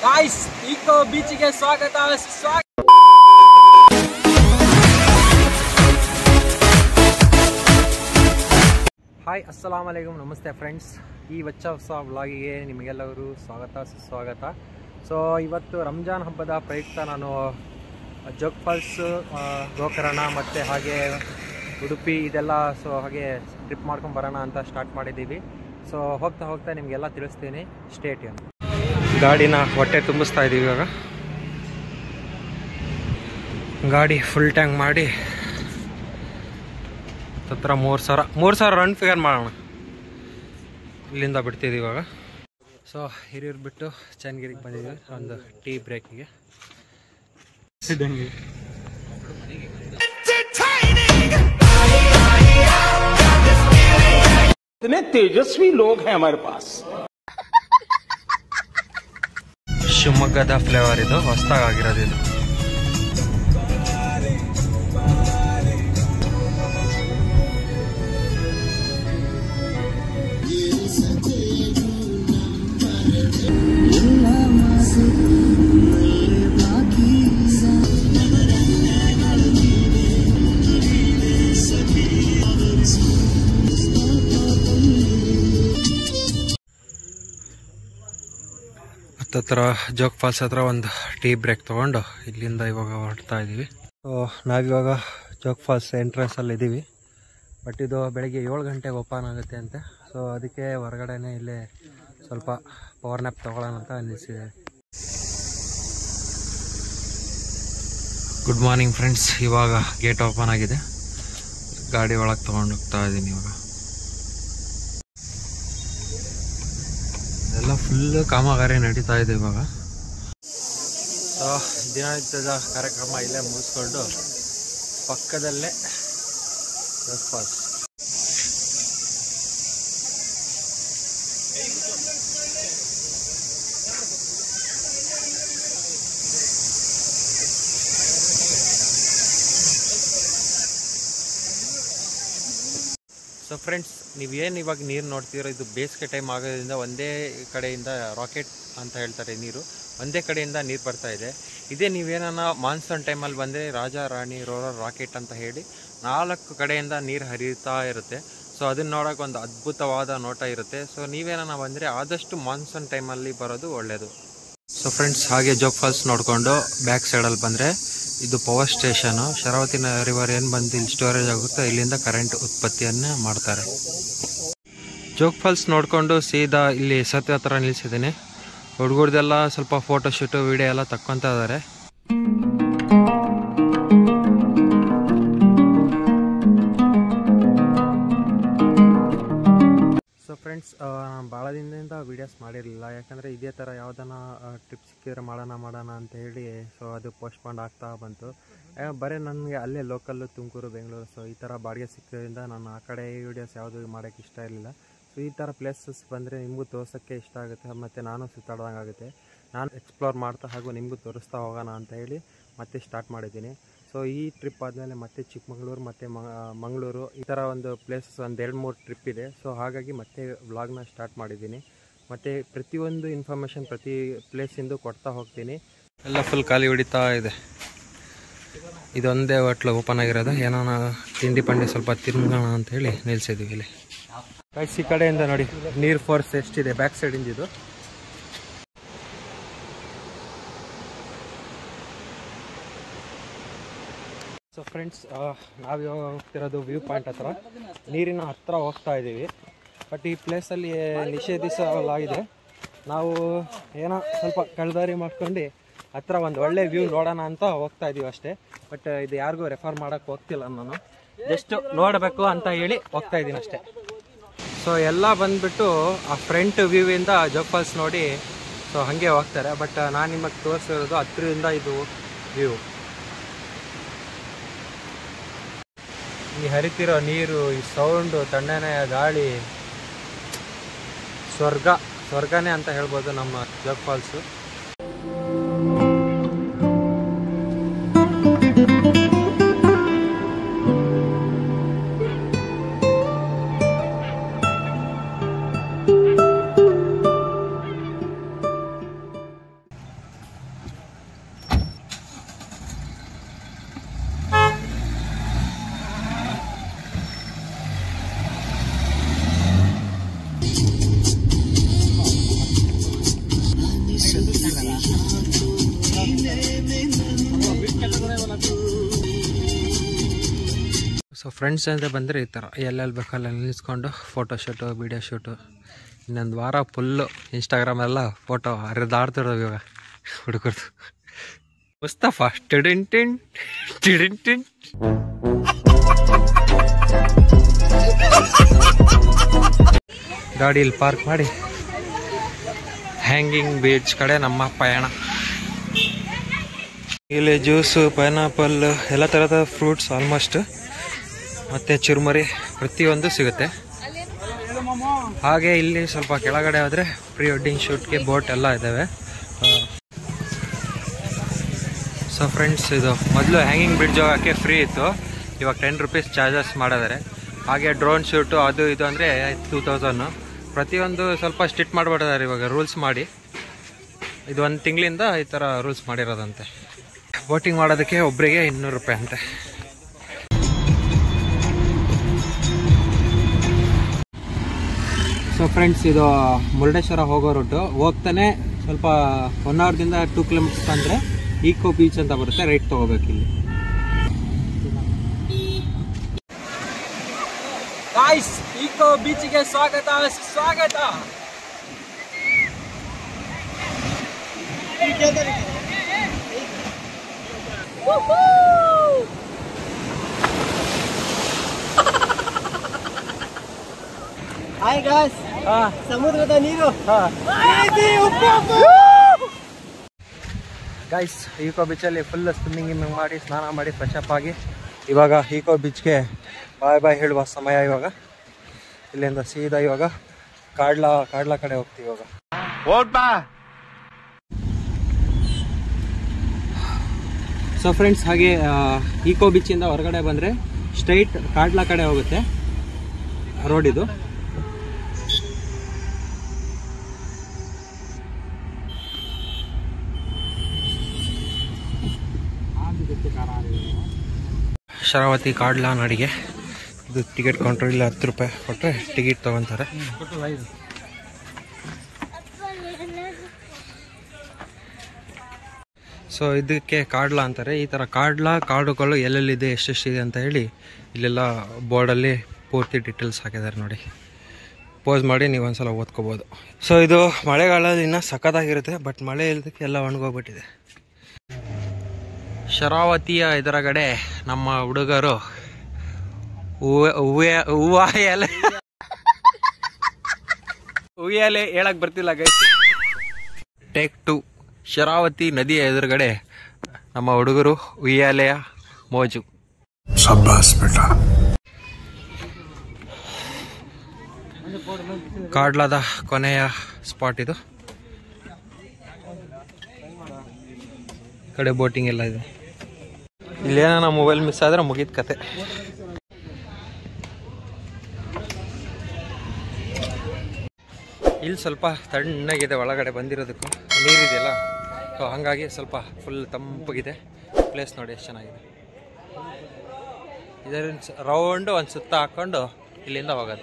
Guys eco बीच के स्वागत hi ಅಸ್ಸಲಾಮ್ ಅಲೈಕುಮ್ ನಮಸ್ತೆ ಫ್ರೆಂಡ್ಸ್. ಈ ಹೊಸ ವ್ಲಾಗಿಗೆ ನಿಮಗೆಲ್ಲರೂ ಸ್ವಾಗತ ಸುಸ್ವಾಗತ. ಸೊ ಇವತ್ತು ರಂಜಾನ್ ಹಬ್ಬದ ಪ್ರಯುಕ್ತ ನಾನು ಜೋಗ್ ಫಾಲ್ಸ್, ಗೋಕರ್ಣ ಮತ್ತು ಹಾಗೆ ಉಡುಪಿ ಇದೆಲ್ಲ ಹಾಗೆ ಟ್ರಿಪ್ ಮಾಡ್ಕೊಂಡು ಬರೋಣ ಅಂತ ಸ್ಟಾರ್ಟ್ ಮಾಡಿದ್ದೀವಿ. ಸೊ ಹೋಗ್ತಾ ಹೋಗ್ತಾ ನಿಮಗೆಲ್ಲ ತಿಳಿಸ್ತೀನಿ. Stay tune. ಗಾಡಿನ ಹೊಟ್ಟೆ ತುಂಬಿಸ್ತಾ ಇದ್ದೀವಿ. ಇವಾಗ ಗಾಡಿ ಫುಲ್ ಟ್ಯಾಂಕ್ ಮಾಡಿ ಹತ್ರ 3,000 ರನ್ ಫಿಗರ್ ಮಾಡೋಣ. ಇಲ್ಲಿಂದ ಬಿಡ್ತಿದ್ದೀವಿ ಇವಾಗ. ಸೊ ಹಿರಿಯೂರು ಬಿಟ್ಟು ಚನ್ನಗಿರಿಗೆ ಬಂದಿದ್ದೀವಿ ಒಂದು ಟೀ ಬ್ರೇಕಿಗೆ. इतने तेजस्वी लोग हैं हमारे पास. ಶಿವಮೊಗ್ಗದ ಫ್ಲೇವರ್ ಇದು, ಹೊಸದಾಗಿರೋದು ಇದು. ಹತ್ರ ಜೋಗ್ ಫಾಲ್ಸ್ ಹತ್ರ ಒಂದು ಟೀ ಬ್ರೇಕ್ ತೊಗೊಂಡು ಇಲ್ಲಿಂದ ಇವಾಗ ಹೊರಡ್ತಾ ಇದ್ದೀವಿ. ಸೊ ನಾವಿವಾಗ ಜೋಗ್ ಫಾಲ್ಸ್ ಎಂಟ್ರೆನ್ಸಲ್ಲಿ ಇದ್ದೀವಿ. ಬಟ್ ಇದು ಬೆಳಗ್ಗೆ 7 ಗಂಟೆಗೆ ಓಪನ್ ಆಗುತ್ತೆ ಅಂತೆ. ಸೊ ಅದಕ್ಕೆ ಹೊರಗಡೆನೇ ಇಲ್ಲೇ ಸ್ವಲ್ಪ ಪವರ್ ನ್ಯಾಪ್ ತೊಗೊಳ್ಳೋಣ ಅಂತ ನಿಲ್ಲಿಸಿದೆ. Good morning friends. ಇವಾಗ ಗೇಟ್ ಓಪನ್ ಆಗಿದೆ. ಗಾಡಿ ಒಳಗೆ ತೊಗೊಂಡು ಹೋಗ್ತಾ ಇದ್ದೀನಿ. ಇವಾಗ ಎಲ್ಲ ಫುಲ್ ಕಾಮಗಾರಿ ನಡೀತಾ ಇದೆ ಇವಾಗ. ಸೊ ದಿನನಿತ್ಯದ ಕಾರ್ಯಕ್ರಮ ಇಲ್ಲೇ ಮುಗಿಸ್ಕೊಂಡು ಪಕ್ಕದಲ್ಲೇ ಜೋಗ್ ಫಾಲ್ಸ್. ಸೊ ಫ್ರೆಂಡ್ಸ್, ನೀವೇನು ಇವಾಗ ನೀರು ನೋಡ್ತೀರೋ ಇದು ಬೇಸಿಗೆ ಟೈಮ್ ಆಗೋದ್ರಿಂದ ಒಂದೇ ಕಡೆಯಿಂದ ರಾಕೆಟ್ ಅಂತ ಹೇಳ್ತಾರೆ, ನೀರು ಒಂದೇ ಕಡೆಯಿಂದ ನೀರು ಬರ್ತಾ ಇದೆ. ಇದೇ ನೀವೇನ ಮಾನ್ಸೂನ್ ಟೈಮಲ್ಲಿ ಬಂದರೆ ರಾಜಾ ರಾಣಿ ರೋರರ್ ರಾಕೆಟ್ ಅಂತ ಹೇಳಿ 4 ಕಡೆಯಿಂದ ನೀರು ಹರಿಯುತ್ತಾ ಇರುತ್ತೆ. ಸೊ ಅದನ್ನ ನೋಡೋಕೆ ಒಂದು ಅದ್ಭುತವಾದ ನೋಟ ಇರುತ್ತೆ. ಸೊ ನೀವೇನ ಬಂದರೆ ಆದಷ್ಟು ಮಾನ್ಸೂನ್ ಟೈಮಲ್ಲಿ ಬರೋದು ಒಳ್ಳೆಯದು. ಸೊ ಫ್ರೆಂಡ್ಸ್, ಹಾಗೆ ಜೋಗ್ ಫಾಲ್ಸ್ ನೋಡಿಕೊಂಡು ಬ್ಯಾಕ್ ಸೈಡಲ್ಲಿ ಬಂದರೆ ಇದು ಪವರ್ ಸ್ಟೇಷನು. ಶರಾವತಿ ರಿವರ್ ಏನು ಬಂದು ಇಲ್ಲಿ ಸ್ಟೋರೇಜ್ ಆಗುತ್ತೋ ಇಲ್ಲಿಂದ ಕರೆಂಟ್ ಉತ್ಪತ್ತಿಯನ್ನು ಮಾಡ್ತಾರೆ. ಜೋಗ್ ಫಾಲ್ಸ್ ನೋಡಿಕೊಂಡು ಸೀದಾ ಇಲ್ಲಿ ಸೇತುವೆ ಹತ್ರ ನಿಲ್ಲಿಸಿದ್ದೀನಿ. ಹುಡುಗರದೆಲ್ಲ ಸ್ವಲ್ಪ ಫೋಟೋಶೂಟು ವಿಡಿಯೋ ಎಲ್ಲ ತಕ್ಕೊತಾ ಇದ್ದಾರೆ. ಸೊ ಫ್ರೆಂಡ್ಸ್, ನಾನು ಭಾಳ ದಿನದಿಂದ ವೀಡಿಯೋಸ್ ಮಾಡಿರಲಿಲ್ಲ. ಯಾಕಂದರೆ ಇದೇ ಥರ ಯಾವುದನ್ನ ಟ್ರಿಪ್ ಸಿಕ್ಕಿದ್ರೆ ಮಾಡೋಣ ಅಂತ ಹೇಳಿ ಸೊ ಅದು ಪೋಸ್ಟ್ಪೋಂಡ್ ಆಗ್ತಾ ಬಂತು. ಬರೀ ನನಗೆ ಅಲ್ಲೇ ಲೋಕಲ್ಲು ತುಮಕೂರು, ಬೆಂಗಳೂರು, ಸೊ ಈ ಥರ ಬಾಡಿಗೆ ಸಿಕ್ಕೋದ್ರಿಂದ ನಾನು ಆ ಕಡೆ ವೀಡಿಯೋಸ್ ಯಾವುದು ಮಾಡೋಕ್ಕೆ ಇಷ್ಟ ಇರಲಿಲ್ಲ. ಸೊ ಈ ಥರ ಪ್ಲೇಸಸ್ ಬಂದರೆ ನಿಮಗೂ ತೋರ್ಸೋಕ್ಕೆ ಇಷ್ಟ ಆಗುತ್ತೆ ಮತ್ತು ನಾನು ಸುತ್ತಾಡ್ದಂಗೆ ಆಗುತ್ತೆ. ನಾನು ಎಕ್ಸ್ಪ್ಲೋರ್ ಮಾಡ್ತಾ ಹಾಗೂ ನಿಮಗೂ ತೋರಿಸ್ತಾ ಹೋಗೋಣ ಅಂತ ಹೇಳಿ ಮತ್ತೆ ಸ್ಟಾರ್ಟ್ ಮಾಡಿದ್ದೀನಿ. ಸೊ ಈ ಟ್ರಿಪ್ ಆದಮೇಲೆ ಮತ್ತೆ ಚಿಕ್ಕಮಗಳೂರು ಮತ್ತು ಮಂಗಳೂರು ಈ ಥರ ಒಂದು ಪ್ಲೇಸಸ್ ಒಂದು 2-3 ಟ್ರಿಪ್ ಇದೆ. ಸೊ ಹಾಗಾಗಿ ಮತ್ತೆ ವ್ಲಾಗ್ನ ಸ್ಟಾರ್ಟ್ ಮಾಡಿದ್ದೀನಿ. ಮತ್ತು ಪ್ರತಿಯೊಂದು ಇನ್ಫಾರ್ಮೇಷನ್ ಪ್ರತಿ ಪ್ಲೇಸಿಂದು ಕೊಡ್ತಾ ಹೋಗ್ತೀನಿ. ಎಲ್ಲ ಫುಲ್ ಖಾಲಿ ಹೊಡಿತಾ ಇದೆ. ಇದೊಂದೇ ಹೋಟ್ಲು ಓಪನ್ ಆಗಿರೋದು. ಏನೋ ತಿಂಡಿ ಪಂಡಿ ಸ್ವಲ್ಪ ತಿನ್ನೋಣ ಅಂತ ಹೇಳಿ ನಿಲ್ಸಿದ್ದೀವಿ ಇಲ್ಲಿ. ಈ ಕಡೆಯಿಂದ ನೋಡಿ ನೀರು ಫೋರ್ಸ್ ಎಷ್ಟಿದೆ ಬ್ಯಾಕ್ ಸೈಡಿಂದ ಇದು. ಸೊ ಫ್ರೆಂಡ್ಸ್, ನಾವಿವಾಗ ಹೋಗ್ತಿರೋದು ವ್ಯೂ ಪಾಯಿಂಟ್ ಹತ್ರ, ನೀರಿನ ಹತ್ರ ಹೋಗ್ತಾ ಇದ್ದೀವಿ. ಬಟ್ ಈ ಪ್ಲೇಸಲ್ಲಿ ನಿಷೇಧಿಸಲಾಗಿದೆ. ನಾವು ಏನೋ ಸ್ವಲ್ಪ ಕಳ್ದಾರಿ ಮಾಡ್ಕೊಂಡು ಹತ್ರ ಒಂದು ಒಳ್ಳೆ ವ್ಯೂ ನೋಡೋಣ ಅಂತ ಹೋಗ್ತಾ ಇದ್ದೀವಿ ಅಷ್ಟೇ. ಬಟ್ ಇದು ಯಾರಿಗೂ ರೆಫರ್ ಮಾಡೋಕ್ಕೆ ಹೋಗ್ತಿಲ್ಲ, ನಾನು ಜಸ್ಟ್ ನೋಡಬೇಕು ಅಂತ ಹೇಳಿ ಹೋಗ್ತಾ ಇದ್ದೀನಿ ಅಷ್ಟೇ. ಸೊ ಎಲ್ಲ ಬಂದುಬಿಟ್ಟು ಆ ಫ್ರಂಟ್ ವ್ಯೂವಿಂದ ಜೋಗ್ ಫಾಲ್ಸ್ ನೋಡಿ ಸೊ ಹಾಗೆ ಹೋಗ್ತಾರೆ. ಬಟ್ ನಾನು ನಿಮಗೆ ತೋರಿಸಿರೋದು ಹತ್ತಿರದಿಂದ ಇದು ವ್ಯೂ. ಈ ಹರಿತಿರೋ ನೀರು, ಈ ಸೌಂಡು, ತಣ್ಣನೆಯ ಗಾಳಿ, ಸ್ವರ್ಗನೇ ಅಂತ ಹೇಳ್ಬೋದು ನಮ್ಮ ಜೋಗ್ ಫಾಲ್ಸು. ಸೊ ಫ್ರೆಂಡ್ಸ್ ಅಂತ ಬಂದರೆ ಈ ಥರ ಎಲ್ಲೆಲ್ಲಿ ಬೇಕಲ್ಲ ನಿಲ್ಲಿಸ್ಕೊಂಡು ಫೋಟೋ ಶೂಟು ವೀಡಿಯೋ ಶೂಟು. ಇನ್ನೊಂದು ವಾರ ಫುಲ್ಲು ಇನ್ಸ್ಟಾಗ್ರಾಮೆಲ್ಲ ಫೋಟೋ ಹರಿದಾಡ್ತಿರೋದು ಇವಾಗ ಹುಡುಗರ್ದು. ಮುಸ್ತಫಾ ಟಿಡಿಂಟಿನ್ ಟಿಡಿಂಟಿನ್. ಗಾಡಿಯಲ್ಲಿ ಪಾರ್ಕ್ ಮಾಡಿ ಹ್ಯಾಂಗಿಂಗ್ ಬೀಚ್ ಕಡೆ ನಮ್ಮ ಪಯಣ. ಇಲ್ಲಿ ಜ್ಯೂಸು, ಪೈನಾಪಲ್, ಎಲ್ಲ ಥರದ ಫ್ರೂಟ್ಸ್ ಆಲ್ಮೋಸ್ಟ್, ಮತ್ತು ಚುರುಮುರಿ ಪ್ರತಿಯೊಂದು ಸಿಗುತ್ತೆ. ಹಾಗೆ ಇಲ್ಲಿ ಸ್ವಲ್ಪ ಕೆಳಗಡೆ ಹೋದರೆ ಪ್ರೀ ವೆಡ್ಡಿಂಗ್ ಶೂಟ್ಗೆ ಬೋಟ್ ಎಲ್ಲ ಇದ್ದಾವೆ. ಸೊ ಫ್ರೆಂಡ್ಸ್, ಇದು ಮೊದಲು ಹ್ಯಾಂಗಿಂಗ್ ಬ್ರಿಡ್ಜ್ ಹೋಗೋಕ್ಕೆ ಫ್ರೀ ಇತ್ತು, ಇವಾಗ 10 ರೂಪೀಸ್ ಚಾರ್ಜಸ್ ಮಾಡಿದ್ದಾರೆ. ಹಾಗೆ ಡ್ರೋನ್ ಶೂಟು ಅದು ಇದು ಅಂದರೆ 2000. ಪ್ರತಿಯೊಂದು ಸ್ವಲ್ಪ ಸ್ಟ್ರಿಕ್ಟ್ ಮಾಡಿಬಿಟ್ಟಿದ್ದಾರೆ ಇವಾಗ ರೂಲ್ಸ್ ಮಾಡಿ. ಇದು 1 ತಿಂಗಳಿಂದ ಈ ಥರ ರೂಲ್ಸ್ ಮಾಡಿರೋದಂತೆ. ಬೋಟಿಂಗ್ ಮಾಡೋದಕ್ಕೆ ಒಬ್ಬರಿಗೆ 200 ರೂಪಾಯಿ ಅಂತೆ. ಸೊ ಫ್ರೆಂಡ್ಸ್, ಇದು ಮುರುಡೇಶ್ವರ ಹೋಗೋ ರೂಟು. ಹೋಗ್ತಾನೆ ಸ್ವಲ್ಪ 1 ಅವರ್ದಿಂದ 2 ಕಿಲೋಮೀಟರ್ಸ್ ಅಂದರೆ ಈಕೋ ಬೀಚ್ ಅಂತ ಬರುತ್ತೆ, ರೈಟ್ ತೊಗೋಬೇಕು ಇಲ್ಲಿ. ಗಾಯ್ಸ್, ಈಕೋ ಬೀಚ್ಗೆ ಸ್ವಾಗತ. ಹಾಯ್ ಗಾಯ್ಸ್, ಸಮುದ್ರದ ನೀರು. ಗೈಸ್, ಈಕೋ ಬೀಚಲ್ಲಿ ಫುಲ್ ಸ್ವಿಮ್ಮಿಂಗ್ ಮಾಡಿ ಸ್ನಾನ ಮಾಡಿ ಫ್ರೆಶ್ ಅಪ್ ಆಗಿ ಇವಾಗ ಈಕೋ ಬೀಚ್ಗೆ ಬಾಯ್ ಹೇಳುವ ಸಮಯ. ಇವಾಗ ಇಲ್ಲಿಂದ ಸೀದಾ ಇವಾಗ ಕಾಡ್ಲಾ ಕಡೆ ಹೋಗ್ತೀವಿ ಇವಾಗ. ಸೊ ಫ್ರೆಂಡ್ಸ್, ಹಾಗೆ ಈಕೋ ಬೀಚಿಂದ ಹೊರಗಡೆ ಬಂದರೆ ಸ್ಟ್ರೈಟ್ ಕಾಡ್ಲಾ ಕಡೆ ಹೋಗುತ್ತೆ ರೋಡ್ ಇದು. ಶರಾವತಿ ಕಾಡ್ಲಾ ನಡಿಗೆ ಇದು ಟಿಕೆಟ್ ಕೌಂಟರ್. ಇಲ್ಲ 10 ರೂಪಾಯಿ ಕೊಟ್ಟರೆ ಟಿಕೆಟ್ ತೊಗೊತಾರೆ. ಸೊ ಇದಕ್ಕೆ ಕಾಡ್ಲಾ ಅಂತಾರೆ. ಈ ಥರ ಕಾಡುಗಳು ಎಲ್ಲೆಲ್ಲಿದೆ, ಎಷ್ಟೆಷ್ಟಿದೆ ಅಂತ ಹೇಳಿ ಇಲ್ಲೆಲ್ಲ ಬೋರ್ಡಲ್ಲಿ ಪೂರ್ತಿ ಡೀಟೇಲ್ಸ್ ಹಾಕಿದ್ದಾರೆ ನೋಡಿ. ಪೋಸ್ ಮಾಡಿ ನೀವು ಒಂದ್ಸಲ ಓದ್ಕೋಬೋದು. ಸೊ ಇದು ಮಳೆಗಾಲದಲ್ಲಿ ಇನ್ನೂ ಸಖತ್ತಾಗಿರುತ್ತೆ, ಬಟ್ ಮಳೆ ಇಲ್ಲದಕ್ಕೆ ಎಲ್ಲ ಒಣಗೋಗ್ಬಿಟ್ಟಿದೆ. ಶರಾವತಿಯ ಎದುರುಗಡೆ ನಮ್ಮ ಹುಡುಗರು ಉಯ್ಯಾಲೆ ಹೇಳಕ್ ಬರ್ತಿಲ್ಲ ಗೈಸ್. ಟೇಕ್ 2. ಶರಾವತಿ ನದಿಯ ಎದುರುಗಡೆ ನಮ್ಮ ಹುಡುಗರು ಉಯ್ಯಾಲೆಯ ಮೋಜು. ಕಾಡ್ಲಾದ ಕೊನೆಯ ಸ್ಪಾಟ್ ಇದು. ಈ ಕಡೆ ಬೋಟಿಂಗ್ ಎಲ್ಲ ಇದೆ. ಇಲ್ಲೇನ ಮೊಬೈಲ್ ಮಿಸ್ ಆದ್ರೆ ಮುಗಿದ ಕತೆ. ಇಲ್ಲಿ ಸ್ವಲ್ಪ ತಣ್ಣಗಿದೆ ಒಳಗಡೆ ಬಂದಿರೋದಕ್ಕೂ, ನೀರಿದೆಯಲ್ಲ, ಸೊ ಹಾಗಾಗಿ ಸ್ವಲ್ಪ ಫುಲ್ ತಂಪಗಿದೆ. ಪ್ಲೇಸ್ ನೋಡಿ ಎಷ್ಟು ಚೆನ್ನಾಗಿದೆ. ಇದರ ರೌಂಡು ಒಂದು ಸುತ್ತ ಹಾಕ್ಕೊಂಡು ಇಲ್ಲಿಂದ ಹೋಗೋದು.